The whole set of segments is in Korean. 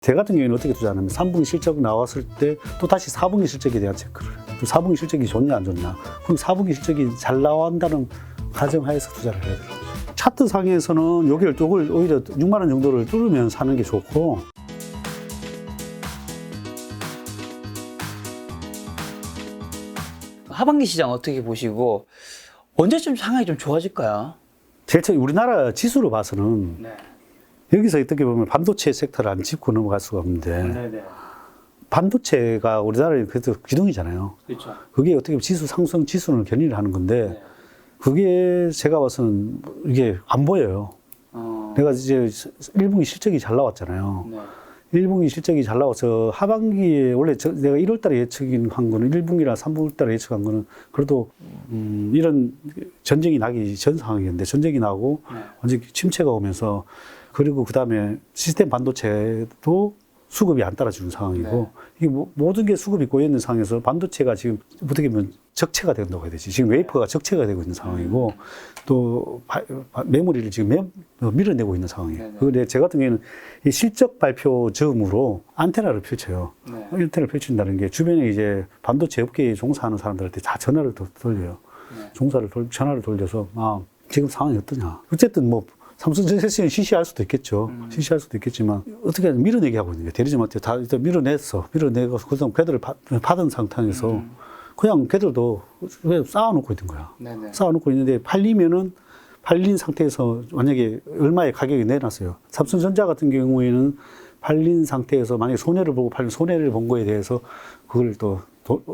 제 같은 경우에는 어떻게 투자하냐면 3분기 실적 나왔을 때 또 다시 4분기 실적에 대한 체크를 해요. 또 4분기 실적이 좋냐 안 좋냐. 그럼 4분기 실적이 잘 나온다는 가정하에서 투자를 해야 되는 거죠. 차트 상에서는 여기를 오히려 6만 원 정도를 뚫으면 사는 게 좋고, 하반기 시장 어떻게 보시고 언제쯤 상황이 좀 좋아질까요? 제일 처음 우리나라 지수로 봐서는 네. 여기서 어떻게 보면 반도체 섹터를 안 짚고 넘어갈 수가 없는데, 네네. 반도체가 우리나라의 그래도 기둥이잖아요. 그렇죠. 그게 어떻게 보면 지수 상승 지수는 견인을 하는 건데, 네. 그게 제가 봐서는 이게 안 보여요. 내가 이제 1분기 실적이 잘 나왔잖아요. 네. 1분기 실적이 잘 나와서 하반기에 원래 내가 1월 달에 예측한 거는 1분기나 3월 달에 예측한 거는 그래도 이런 전쟁이 나기 전 상황이었는데, 전쟁이 나고 네. 완전 침체가 오면서, 그리고 그다음에 시스템 반도체도 수급이 안 따라주는 상황이고, 네. 이게 모든 게 수급이 꼬여 있는 상황에서 반도체가 지금 어떻게 보면 적체가 된다고 해야 되지. 지금 웨이퍼가 적체가 되고 있는 상황이고, 또 메모리를 지금 밀어내고 있는 상황이에요. 네네. 그런데 제 같은 경우에는 이 실적 발표 즈음으로 안테나를 펼쳐요. 네. 안테나를 펼친다는 게 주변에 이제 반도체 업계에 종사하는 사람들한테 다 전화를 돌려요. 네. 전화를 돌려서, 지금 상황이 어떠냐. 어쨌든 삼성전자는 시시할 수도 있겠죠. 시시할 수도 있겠지만, 어떻게 하면 밀어내게 하고 있는 거예요. 대리점한테 다 일단 밀어내고, 그다음 걔들을 받은 상태에서 그냥 걔들도 그냥 쌓아놓고 있는 거야. 네네. 쌓아놓고 있는데, 팔린 상태에서 만약에 얼마의 가격이 내놨어요. 삼성전자 같은 경우에는 팔린 상태에서 만약에 손해를 본 거에 대해서 그걸 또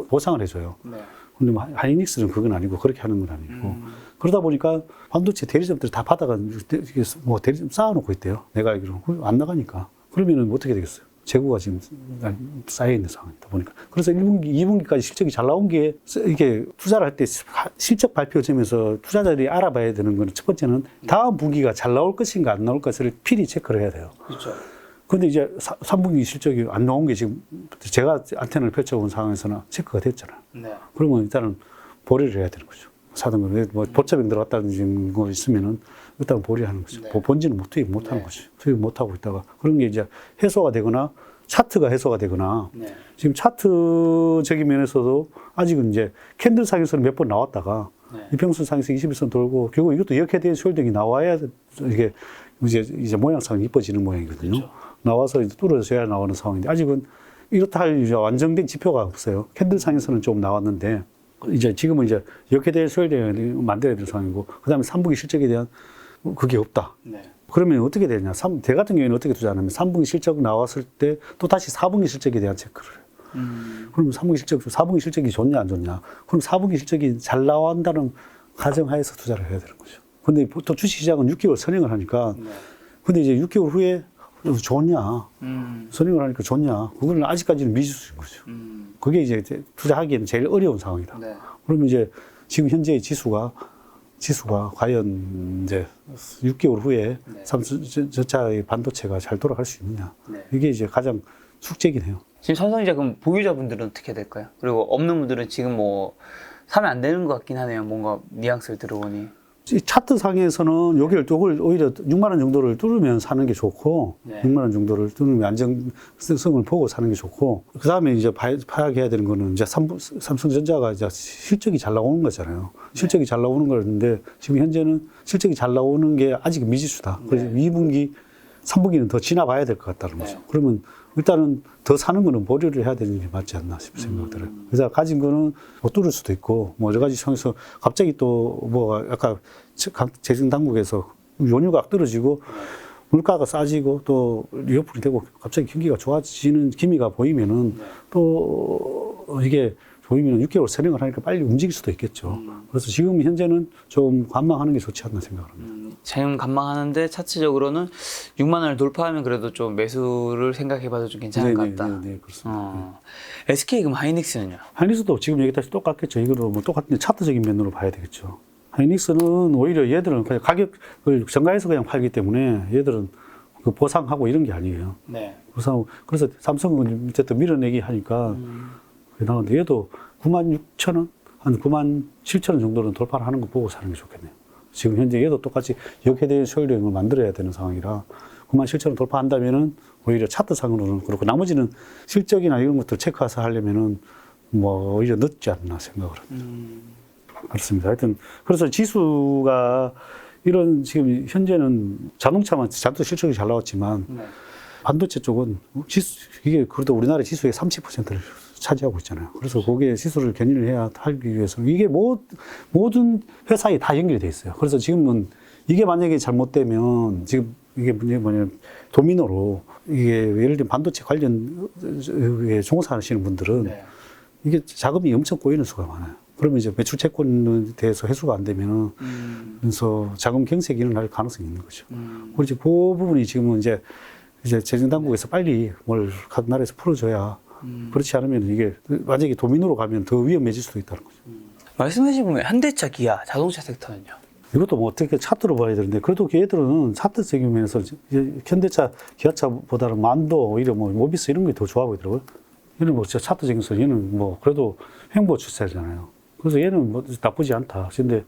보상을 해줘요. 네. 근데 하이닉스는 그건 아니고, 그렇게 하는 건 아니고. 그러다 보니까 반도체 대리점들이 다 받아가 대리점 쌓아놓고 있대요. 내가 알기로는. 안 나가니까. 그러면은 어떻게 되겠어요? 재고가 지금 쌓여있는 상황이다 보니까. 그래서 1분기, 2분기까지 실적이 잘 나온 게, 이게 투자를 할 때 실적 발표점에서 투자자들이 알아봐야 되는 건, 첫 번째는 다음 분기가 잘 나올 것인가 안 나올 것을 필히 체크를 해야 돼요. 그렇죠. 근데 이제 3분기 실적이 안 나온 게 지금 제가 안테나를 펼쳐본 상황에서는 체크가 됐잖아요. 네. 그러면 일단은 보류를 해야 되는 거죠. 사든 건 보처병 들어갔다는 거 있으면은 일단 보류하는 거죠. 네. 본진은 투입 못 하는 네. 거죠. 투입 못 하고 있다가 그런 게 이제 해소가 되거나 차트가 해소가 되거나, 네. 지금 차트적인 면에서도 아직은 이제 캔들상에서는 몇 번 나왔다가 네. 이평선상에서 21선 돌고, 결국 이것도 이렇게 된 숄딩이 나와야 이게 이제 모양상이 이뻐지는 모양이거든요. 그렇죠. 나와서 이제 뚫어져야 나오는 상황인데, 아직은 이렇다 할 이제 완성된 지표가 없어요. 캔들상에서는 좀 나왔는데, 지금은 이제 이렇게 될 숄딩을 만들어야 될 상황이고, 그 다음에 3분기 실적에 대한 그게 없다. 네. 그러면 어떻게 되냐. 제 같은 경우에는 어떻게 투자하냐면 3분기 실적 나왔을 때 또 다시 4분기 실적에 대한 체크를 해요. 그러면 4분기 실적이 좋냐 안 좋냐. 그럼 4분기 실적이 잘 나온다는 가정하에서 투자를 해야 되는 거죠. 근데 보통 주식시장은 6개월 선행을 하니까, 네. 근데 이제 6개월 후에 좋냐, 선행을 하니까 좋냐, 그거는 아직까지는 미지수인 거죠. 그게 이제 투자하기에는 제일 어려운 상황이다. 네. 그러면 이제 지금 현재의 지수가 과연 이제 6개월 후에 네. 삼성전자의 반도체가 잘 돌아갈 수 있느냐. 네. 이게 이제 가장 숙제긴 해요. 지금 삼성전자 그럼 보유자분들은 어떻게 될까요? 그리고 없는 분들은 지금 사면 안 되는 것 같긴 하네요. 뭔가 뉘앙스를 들어보니. 이 차트 상에서는 여기를 오히려 6만 원 정도를 뚫으면 사는 게 좋고, 네. 6만 원 정도를 뚫으면 안정성을 보고 사는 게 좋고, 그 다음에 이제 파악해야 되는 거는 이제 삼성전자가 이제 실적이 잘 나오는 거잖아요. 실적이 잘 나오는 거였는데, 지금 현재는 실적이 잘 나오는 게 아직 미지수다. 그래서 2분기, 3분기는 더 지나봐야 될 것 같다는 거죠. 네. 그러면 일단은 더 사는 거는 보류를 해야 되는 게 맞지 않나 싶은 생각이 들어요. 그래서 가진 거는 못 뚫을 수도 있고, 여러 가지 상황에서 갑자기 또 아까 재정 당국에서 원유가 떨어지고 물가가 싸지고 또 리오프닝 되고 갑자기 경기가 좋아지는 기미가 보이면은 또 이게 보이면 6개월 선행을 하니까 빨리 움직일 수도 있겠죠. 그래서 지금 현재는 좀 관망하는 게 좋지 않나 생각을 합니다. 지금 관망하는데 차트적으로는 6만 원을 돌파하면 그래도 좀 매수를 생각해봐도 좀 괜찮을 것 같다. 네, 그렇습니다. SK 그럼 하이닉스는요? 하이닉스도 지금 얘기했다시피 똑같겠죠. 이거도 똑같은 차트적인 면으로 봐야 되겠죠. 하이닉스는 오히려 얘들은 그냥 가격을 정가해서 그냥 팔기 때문에 얘들은 그 보상하고 이런 게 아니에요. 네. 그래서 삼성은 어쨌든 밀어내기 하니까 나오는데, 얘도 96,000원, 한 97,000원 정도는 돌파를 하는 거 보고 사는 게 좋겠네요. 지금 현재 얘도 똑같이 역회된 소율형을 만들어야 되는 상황이라 97,000원 돌파한다면은 오히려 차트상으로는 그렇고 나머지는 실적이나 이런 것들 체크해서 하려면은 뭐 오히려 늦지 않나 생각을 합니다. 그렇습니다. 하여튼 그래서 지수가 이런 지금 현재는 자동차만 자동차 실적이 잘 나왔지만 네. 반도체 쪽은 지수 이게 그래도 우리나라 지수의 30%를 차지하고 있잖아요. 그래서 거기에 지수를 견인을 해야 하기 위해서는 이게 모든 회사에 다 연결이 돼 있어요. 그래서 지금은 이게 만약에 잘못되면 지금 이게 뭐냐면 도미노로 이게 예를 들면 반도체 관련에 종사하시는 분들은 네. 이게 자금이 엄청 꼬이는 수가 많아요. 그러면 이제 매출 채권에 대해서 회수가 안 되면 그래서 자금 경색이 일어날 가능성이 있는 거죠. 그래서 그 부분이 지금은 이제 재정 당국에서 빨리 뭘 각 나라에서 풀어줘야 그렇지 않으면 이게 만약에 도미노로 가면 더 위험해질 수도 있다는 거죠. 말씀하신 보면 현대차, 기아, 자동차 섹터는요? 이것도 뭐 어떻게 차트로 봐야 되는데 그래도 걔들은 차트적인 면에서 현대차, 기아차보다는 만도 오히려 뭐 모비스 이런 게 더 좋아 보이더라고요. 얘는 뭐 진짜 차트적인서 얘는 뭐 그래도 횡보 추세잖아요. 그래서 얘는 뭐 나쁘지 않다. 근데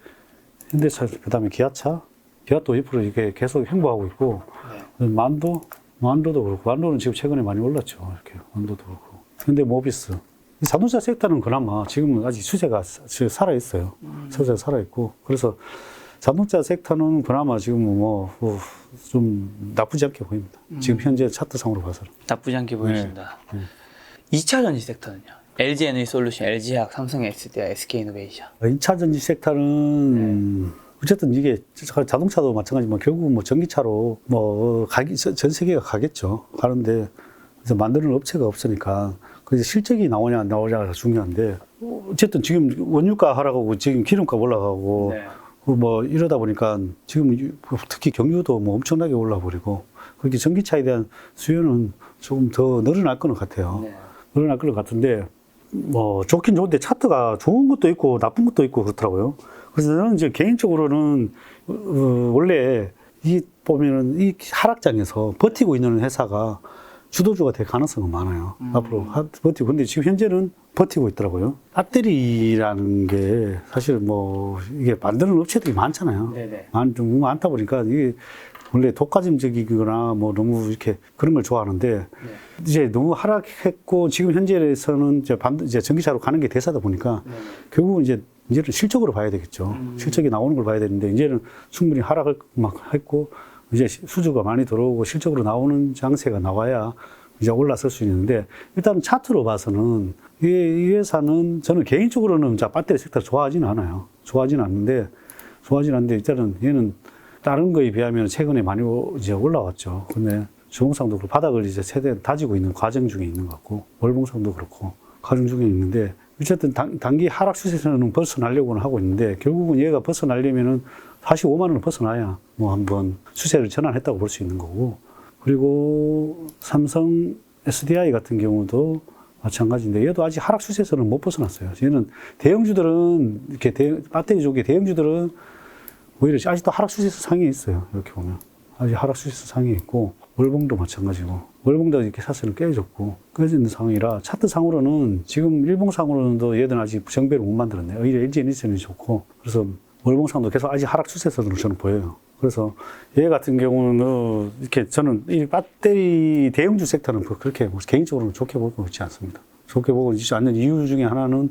현대차 그다음에 기아도 2% 이게 계속 횡보하고 있고 만도도 그렇고 만도는 지금 최근에 많이 올랐죠. 이렇게 만도도 그렇고. 근데 모비스 자동차 섹터는 그나마 지금은 아직 추세가 살아 있어요. 추세가 살아 있고 그래서 자동차 섹터는 그나마 지금 뭐 좀 나쁘지 않게 보입니다. 지금 현재 차트상으로 봐서는. 나쁘지 않게 보이신다. 2차 전지 섹터는요? LG 에너지솔루션, LG화학, 삼성 SDI, SK이노베이션. 2차 전지 섹터는 어쨌든 이게 자동차도 마찬가지지만 결국은 뭐 전기차로 뭐 전 세계가 가겠죠. 가는데 그래서 만드는 업체가 없으니까 그래서 실적이 나오냐 안 나오냐가 중요한데 어쨌든 지금 원유가 하락하고 지금 기름값 올라가고 네. 뭐 이러다 보니까 지금 특히 경유도 뭐 엄청나게 올라버리고 그렇게 전기차에 대한 수요는 조금 더 늘어날 것 같아요. 네. 늘어날 것 같은데 뭐 좋긴 좋은데 차트가 좋은 것도 있고 나쁜 것도 있고 그렇더라고요. 그래서 저는 이제 개인적으로는 원래 이 보면은 이 하락장에서 버티고 있는 회사가 주도주가 될 가능성은 많아요. 앞으로 버티고. 근데 지금 현재는 버티고 있더라고요. 배터리라는 게 사실 뭐 이게 만드는 업체들이 많잖아요. 네네. 너무 많다 보니까 이게 원래 독과점적이거나 뭐 너무 이렇게 그런 걸 좋아하는데 이제 너무 하락했고 지금 현재에서는 이제 전기차로 가는 게 대세다 보니까 결국은 이제는 실적으로 봐야 되겠죠. 실적이 나오는 걸 봐야 되는데 이제는 충분히 하락을 막 했고 이제 수주가 많이 들어오고 실적으로 나오는 장세가 나와야 이제 올라설 수 있는데 일단 차트로 봐서는 이 회사는 저는 개인적으로는 배터리 섹터 좋아하지는 않아요. 좋아하지는 않는데 일단은 얘는 다른 거에 비하면 최근에 많이 이제 올라왔죠. 근데 주봉상도 그렇고 바닥을 이제 최대한 다지고 있는 과정 중에 있는 것 같고 월봉상도 그렇고 과정 중에 있는데 어쨌든 단기 하락 추세에서는 벗어나려고는 하고 있는데 결국은 얘가 벗어나려면은 45만 원을 벗어나야 뭐 한번 추세를 전환했다고 볼 수 있는 거고 그리고 삼성 SDI 같은 경우도 마찬가지인데 얘도 아직 하락 추세에서는 못 벗어났어요. 얘는 대형주들은 이렇게 배터리 쪽의 대형주들은 오히려 아직도 하락 추세에서 상위에 있어요. 이렇게 보면 아직 하락 추세에서 상위에 있고 월봉도 마찬가지고 월봉도 이렇게 사실은 깨졌고 깨지는 상황이라 차트상으로는 지금 일봉상으로는도 얘들은 아직 정배를 못 만들었네요. 오히려 LG 에너지는 좋고 그래서 월봉상도 계속 아직 하락 추세에서는 저는 보여요. 그래서 얘 같은 경우는 이렇게 저는 이 배터리 대형주 섹터는 그렇게 뭐 개인적으로는 좋게 보고 있지 않습니다. 좋게 보고 있지 않는 이유 중에 하나는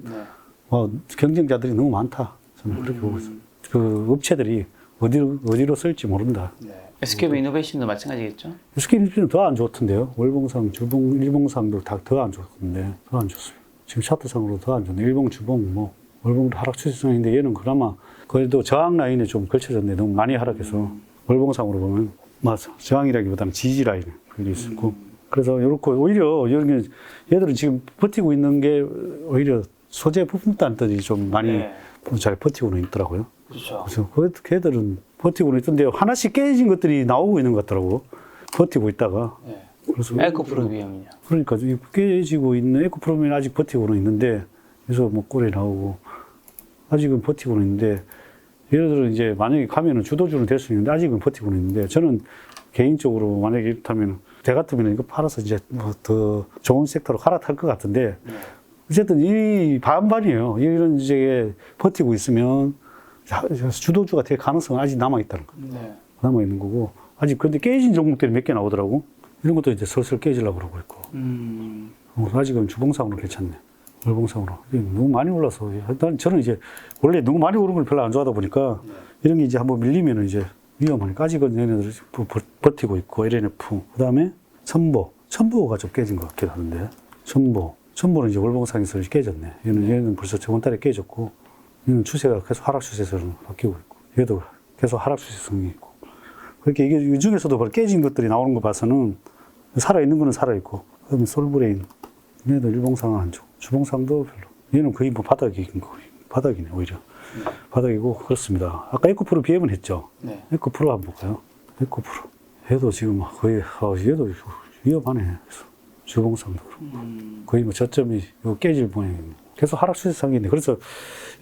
경쟁자들이 너무 많다. 저는 그렇게 보고 있습니다. 그 업체들이 어디로 쓸지 모른다. SK 이노베이션도 마찬가지겠죠? SK는 더 안 좋던데요. 월봉상, 주봉, 일봉상도 다 더 안 좋던데 더 안 좋습니다. 지금 차트상으로 더 안 좋네. 일봉, 주봉, 뭐 월봉도 하락 추세상인데 얘는 그나마 그래도 저항 라인에 좀 걸쳐졌네. 너무 많이 하락해서 월봉상으로 보면 맞아 저항이라기보다는 지지 라인 그게 있었고 그래서 이렇게 오히려 얘들은 지금 버티고 있는 게 오히려 소재 부품단들이 좀 많이 잘 버티고는 있더라고요. 그렇죠. 그래서 걔들은 버티고는 있던데 하나씩 깨진 것들이 나오고 있는 것 같더라고. 버티고 있다가. 그래서 에코프로비움이요. 그러니까 이 깨지고 있는 에코프로비움이 아직 버티고는 있는데 그래서 뭐 꼴에 나오고 아직은 버티고는 있는데 예를 들어 이제 만약에 가면은 주도주는 될 수 있는데 아직은 버티고는 있는데 저는 개인적으로 만약에 이렇다면 대 같으면 이거 팔아서 이제 뭐 더 좋은 섹터로 갈아탈 것 같은데 어쨌든 이 반반이에요. 이런 이제 버티고 있으면 주도주가 될 가능성은 아직 남아있다는 거예요. 남아있는 거고. 아직 근데 깨진 종목들이 몇 개 나오더라고. 이런 것도 이제 슬슬 깨지려고 그러고 있고. 아직은 주봉상으로 괜찮네. 월봉상으로. 너무 많이 올라서. 일단 저는 이제 원래 너무 많이 오른 걸 별로 안 좋아하다 보니까 이런 게 이제 한번 밀리면 이제 위험하니까 아직은 얘네들 버티고 있고 LNF. 그 다음에 첨보가 좀 깨진 것 같기도 하는데. 첨보는 이제 월봉상에서 깨졌네. 얘는 벌써 저번 달에 깨졌고, 얘는 추세가 계속 하락 추세로 바뀌고 있고, 얘도 계속 하락 추세성이 있고. 그렇게 이게 이 중에서도 깨진 것들이 나오는 거 봐서는 살아있는 거는 살아있고, 그다음에 솔브레인, 얘도 일봉상은 안 좋고, 주봉상도 별로. 얘는 거의 뭐 바닥이네, 오히려. 바닥이고, 그렇습니다. 아까 에코프로 비행은 했죠? 네. 에코프로 한번 볼까요? 에코프로. 얘도 지금 거의, 얘도 위험하네. 주봉상도 그렇고. 거의 뭐 저점이 깨질 모양이네. 계속 하락 추세상인데, 그래서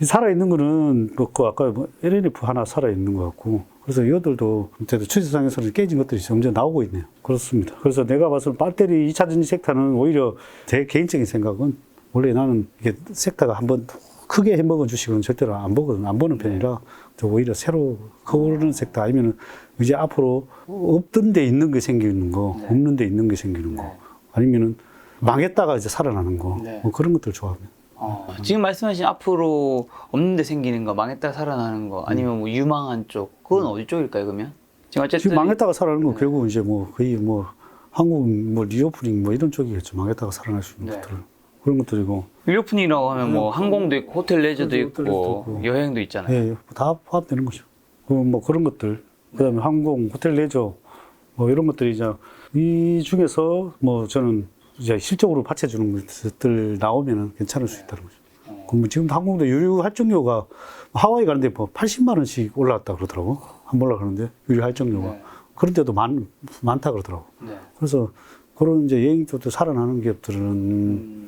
살아있는 거는, 아까 LNF 하나 살아있는 것 같고, 그래서 이것들도 추세상에서는 깨진 것들이 점점 나오고 있네요. 그렇습니다. 그래서 내가 봐서는 배터리 2차전지 섹터는 오히려 제 개인적인 생각은 원래 나는 이게 섹터가 한번 크게 해먹은 주식은 절대로 안 보는 편이라 오히려 새로 커오르는 섹터 아니면 이제 앞으로 없던 데 있는 게 생기는 거, 없는 데 있는 게 생기는 거, 아니면은 망했다가 이제 살아나는 거, 뭐 그런 것들 좋아합니다. 지금 말씀하신 앞으로 없는 데 생기는 거, 망했다가 살아나는 거, 아니면 뭐 유망한 쪽, 그건 어디 쪽일까요, 그러면? 지금 어쨌든. 지금 망했다가 살아나는 거 결국 이제 뭐 거의 뭐 한국 뭐 리오프닝 뭐 이런 쪽이겠죠. 망했다가 살아날 수 있는 것들. 그런 것들이고. 리오프닝이라고 하면 뭐 항공도 있고, 호텔 레저도 호텔 있고, 있고. 여행도 있잖아요. 예, 다 포함되는 거죠. 뭐 그런 것들. 그 다음에 항공, 호텔 레저, 뭐 이런 것들이 이제 이 중에서 뭐 저는 이제 실적으로 받쳐주는 것들 나오면은 괜찮을 수 있다는 거죠. 그럼 지금 항공도 유류 할증료가 하와이 가는데 뭐 80만 원씩 올라왔다 그러더라고. 한 번 올라가는데 유류 할증료가. 그런데도 많다 그러더라고. 그래서 그런 이제 여행 쪽도 살아나는 기업들은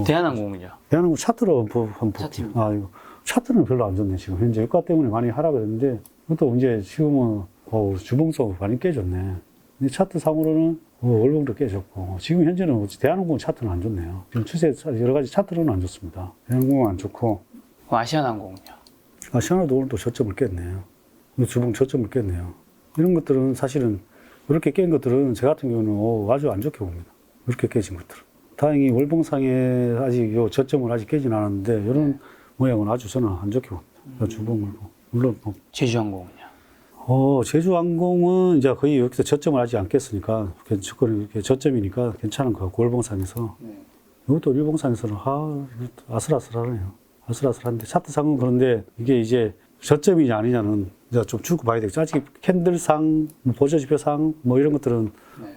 대한항공은요? 대한항공 차트로 한번 볼게요. 이거 차트는 별로 안 좋네. 지금 현재 유가 때문에 많이 하락을 했는데 그것도 이제 지금은 주봉석 많이 깨졌네. 근데 차트 상으로는 월봉도 깨졌고 지금 현재는 대한항공 차트는 안 좋네요. 지금 추세 여러 가지 차트로는 안 좋습니다. 대한항공은 안 좋고 아시아나항공은요? 아시아나도 오늘 또 저점을 깼네요. 주봉 저점을 깼네요. 이런 것들은 사실은 이렇게 깬 것들은 제 같은 경우는 아주 안 좋게 봅니다. 이렇게 깨진 것들은. 다행히 월봉상에 아직 요 저점을 아직 깨진 않았는데 이런 모양은 아주 저는 안 좋게 봅니다. 주봉을 물론 제주항공은요? 제주항공은 이제 거의 여기서 저점을 아직 안 깼으니까 저점이니까 괜찮은 것 같고 월봉상에서 이것도 일봉상에서는 아슬아슬하네요. 아슬아슬한데 차트상은 그런데 이게 이제 저점이냐 아니냐는 이제 좀 주고 봐야 되겠죠. 아직 캔들상, 보조지표상 뭐 이런 것들은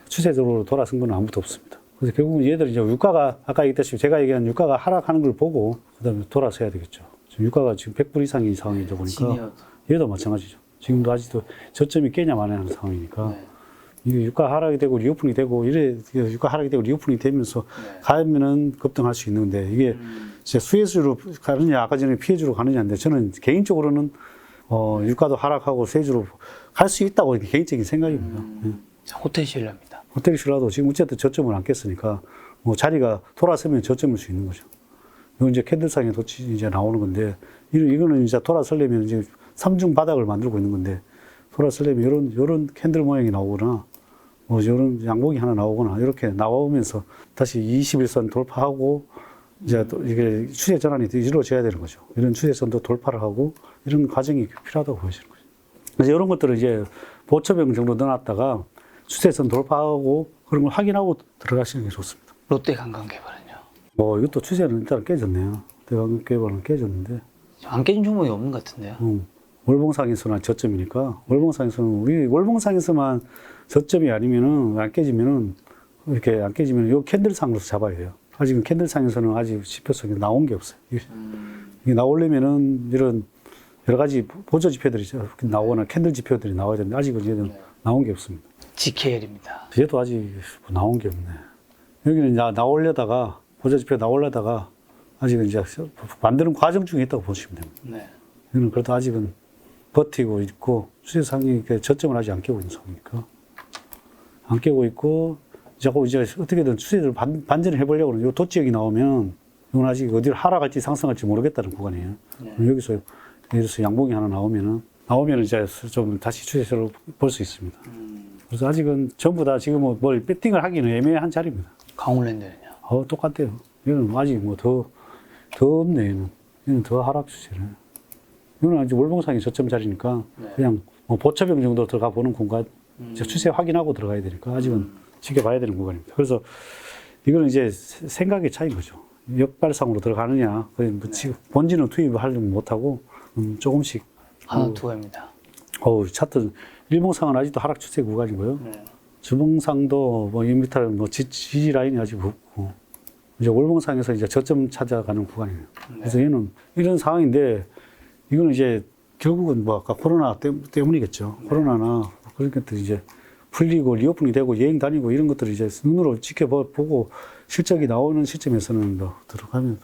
추세적으로 돌아선 건 아무것도 없습니다. 그래서 결국은 얘들 이제 유가가 아까 얘기했다시피 제가 얘기한 유가가 하락하는 걸 보고 그다음에 돌아서야 되겠죠. 지금 유가가 지금 100불 이상인 상황이다 보니까 얘도 마찬가지죠. 지금도 아직도 저점이 깨냐 마냐 하는 상황이니까 이게 유가 하락이 되고 리오프닝이 되고 이래 유가 하락이 되고 리오프닝이 되면서 가면은 급등할 수 있는데 이게 진짜 수혜주로 가느냐 아까 전에 피해주로 가느냐인데 저는 개인적으로는 유가도 하락하고 세주로 갈 수 있다고 개인적인 생각입니다. 호텔 신라입니다. 호텔 신라도 지금 어쨌든 저점을 안 깼으니까 뭐 자리가 돌아서면 저점일 수 있는 거죠. 이건 이제 캔들상에 이제 나오는 건데 이거는 이제 돌아서려면 이제 3중 바닥을 만들고 있는 건데 돌아서려면 이런 캔들 모양이 나오거나 뭐 이런 양봉이 하나 나오거나 이렇게 나오면서 다시 21선 돌파하고 이제 또 이게 추세 전환이 이루어져야 되는 거죠. 이런 추세선도 돌파를 하고 이런 과정이 필요하다고 보여지는 거죠. 그래서 이런 것들을 이제 보초병 정도 넣어놨다가 추세선 돌파하고 그런 걸 확인하고 들어가시는 게 좋습니다. 롯데관광개발은요? 이것도 추세는 일단 깨졌네요. 롯데관광개발은 깨졌는데 안 깨진 종목이 없는 것 같은데요? 월봉상에서는 저점이니까 월봉상에서는 우리 월봉상에서만 저점이 아니면은 안 깨지면은 이렇게 안 깨지면 요 캔들상으로서 잡아야 돼요. 아직은 캔들상에서는 아직 지표성이 나온 게 없어요. 이게 나오려면은 이런 여러 가지 보조 지표들이 나오거나 캔들 지표들이 나와야 되는데 아직은 얘는 나온 게 없습니다. GKL입니다. 얘도 아직 나온 게 없네. 여기는 이제 나오려다가 보조 지표 나오려다가 아직은 이제 만드는 과정 중에 있다고 보시면 됩니다. 여기는 그래도 아직은 버티고 있고 추세상이 저점을 아직 안 깨고 있는 상황이니까 안 깨고 있고 자꾸 이제 어떻게든 추세를 반전을 해보려고 하는 요 도지역이 나오면 이건 아직 어디를 하락할지 상승할지 모르겠다는 구간이에요. 여기서 양봉이 하나 나오면은 이제 좀 다시 추세를 볼 수 있습니다. 그래서 아직은 전부 다 지금 뭘 배팅을 하기는 애매한 자리입니다. 강원랜드는요? 똑같대요. 얘는 아직 더 없네, 얘는 더 하락 추세네. 이거는 아직 월봉상이 저점 자리니까 네. 그냥 보초병 정도 들어가 보는 공간, 이제 추세 확인하고 들어가야 되니까 아직은 지켜봐야 되는 구간입니다. 그래서 이거는 이제 생각의 차이인 거죠. 역발상으로 들어가느냐, 본진은 투입을 하려면 못하고 조금씩. 하나 투어입니다. 차트 일봉상은 아직도 하락 추세 구간이고요. 네. 주봉상도 2m 지지 라인이 아직 없고 이제 월봉상에서 이제 저점 찾아가는 구간이에요. 그래서 얘는 이런 상황인데 이거는 이제 결국은 아까 코로나 때문이겠죠. 코로나나 그런 것들이 이제 풀리고 리오픈이 되고 여행 다니고 이런 것들을 이제 눈으로 지켜보고 실적이 나오는 시점에서는 들어가면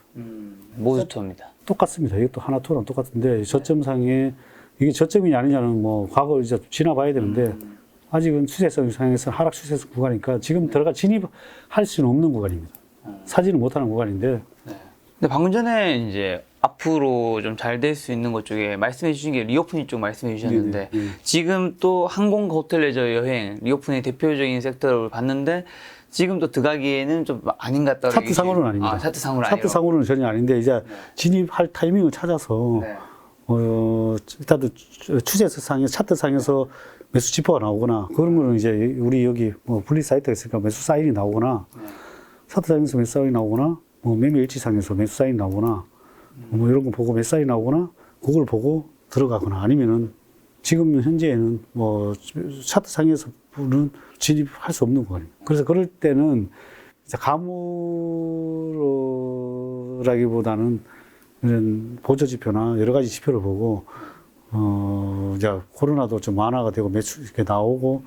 모두 투어입니다. 똑같습니다. 이것도 하나 투어랑 똑같은데 저점상에 이게 저점이냐 아니냐는 과거 이제 지나봐야 되는데 아직은 추세성 상에서 하락 추세성 구간이니까 지금 들어가 진입할 수는 없는 구간입니다. 사지는 못하는 구간인데. 네. 근데 방금 전에 이제 앞으로 좀 잘 될 수 있는 것 중에 말씀해 주신 게 리오프닝 쪽 말씀해 주셨는데 네네. 지금 또 항공과 호텔 레저 여행 리오프닝 대표적인 섹터를 봤는데 지금 또 들어가기에는 좀 아닌 것 같다. 차트상으로는 아닙니다. 차트상으로는 아니에요. 차트상으로는 전혀 아닌데 이제 진입할 타이밍을 찾아서 네. 일단 추세상에 차트상에서 매수 지표가 나오거나 그런 거는 이제 우리 여기 분리 사이트가 있으니까 매수 사인이 나오거나 차트상에서 매수 사인이 나오거나 매매 일치상에서 매수 사인이 나오거나 이런 거 보고 매수 사인이 나오거나 그걸 보고 들어가거나 아니면은 지금 현재에는 차트상에서는 진입할 수 없는 거거든요. 그래서 그럴 때는 이제 가물어라기보다는 이런 보조 지표나 여러 가지 지표를 보고 이제 코로나도 좀 완화가 되고 매출 이렇게 나오고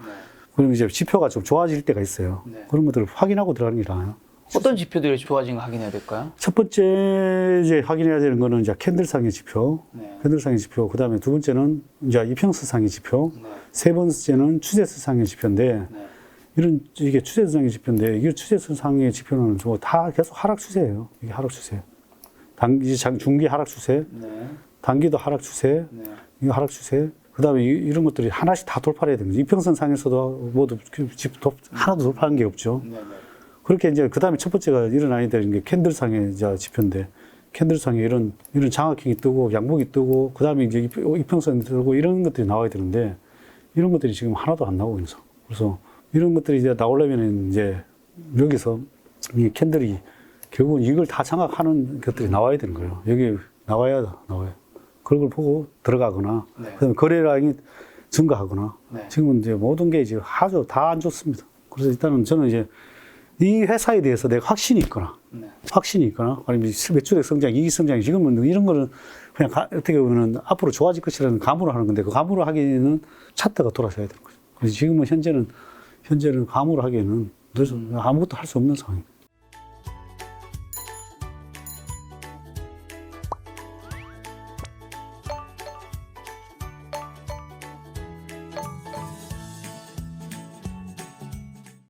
그럼 이제 지표가 좀 좋아질 때가 있어요. 네. 그런 것들을 확인하고 들어가는 게 나아요. 어떤 지표들이 좋아진 거 확인해야 될까요? 첫 번째 이제 확인해야 되는 거는 이제 캔들상의 지표, 네. 캔들상의 지표. 그다음에 두 번째는 이제 이평선상의 지표, 네. 세 번째는 추세선상의 지표인데 네. 이게 추세선상의 지표인데 이게 추세선상의 지표는 다 계속 하락 추세예요. 이게 하락 추세. 중기 하락 추세, 네. 단기도 하락 추세, 네. 이거 하락 추세. 그다음에 이런 것들이 하나씩 다 돌파를 해야 됩니다. 이평선상에서도 모두 하나도 돌파한 게 없죠. 네. 그렇게 이제 그다음에 첫 번째가 일어나야 되는 게 캔들상의 이제 지표인데 캔들상에 이런 장악형이 뜨고 양봉이 뜨고 그다음에 이제 이평선이 뜨고 이런 것들이 나와야 되는데 이런 것들이 지금 하나도 안 나오고 있어. 그래서 이런 것들이 이제 나오려면 이제 여기서 이 캔들이 결국은 이걸 다 장악하는 것들이 나와야 되는 거예요. 여기 나와요. 그걸 보고 들어가거나 네. 그다음에 거래량이 증가하거나 네. 지금은 이제 모든 게 이제 아주 다 안 좋습니다. 그래서 일단은 저는 이제 이 회사에 대해서 내가 확신이 있거나 아니면 매출액 성장, 이익 성장이 지금은 이런 거는 그냥 어떻게 보면 앞으로 좋아질 것이라는 감으로 하는 건데 그 감으로 하기에는 차트가 돌아서야 되는 거죠. 그래서 지금은 현재는 감으로 하기에는 아무것도 할 수 없는 상황입니다.